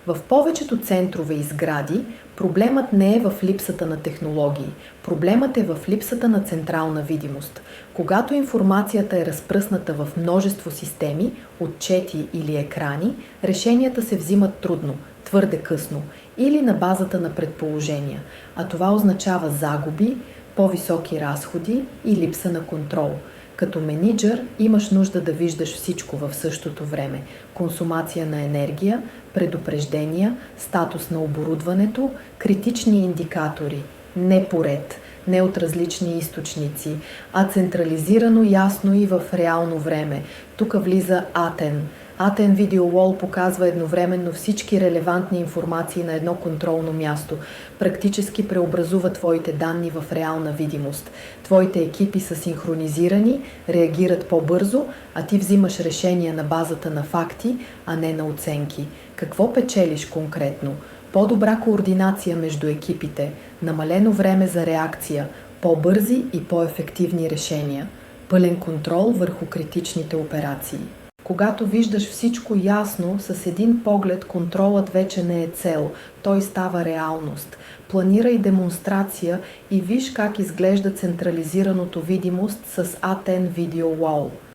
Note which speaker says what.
Speaker 1: В повечето центрове и сгради проблемът не е в липсата на технологии. Проблемът е в липсата на централна видимост. Когато информацията е разпръсната в множество системи, отчети или екрани, решенията се взимат трудно, твърде късно или на базата на предположения, а това означава загуби, по-високи разходи и липса на контрол. Като мениджър имаш нужда да виждаш всичко в същото време. Консумация на енергия, предупреждения, статус на оборудването, критични индикатори. Не поред, не от различни източници, а централизирано, ясно и в реално време. Тук влиза Атен. Атен Video Wall показва едновременно всички релевантни информации на едно контролно място. Практически преобразува твоите данни в реална видимост. Твоите екипи са синхронизирани, реагират по-бързо, а ти взимаш решения на базата на факти, а не на оценки. Какво печелиш конкретно? По-добра координация между екипите, намалено време за реакция, по-бързи и по-ефективни решения, пълен контрол върху критичните операции. Когато виждаш всичко ясно, с един поглед контролът вече не е цел, той става реалност. Планирай демонстрация и виж как изглежда централизираното видимост с ATEN Video Wall.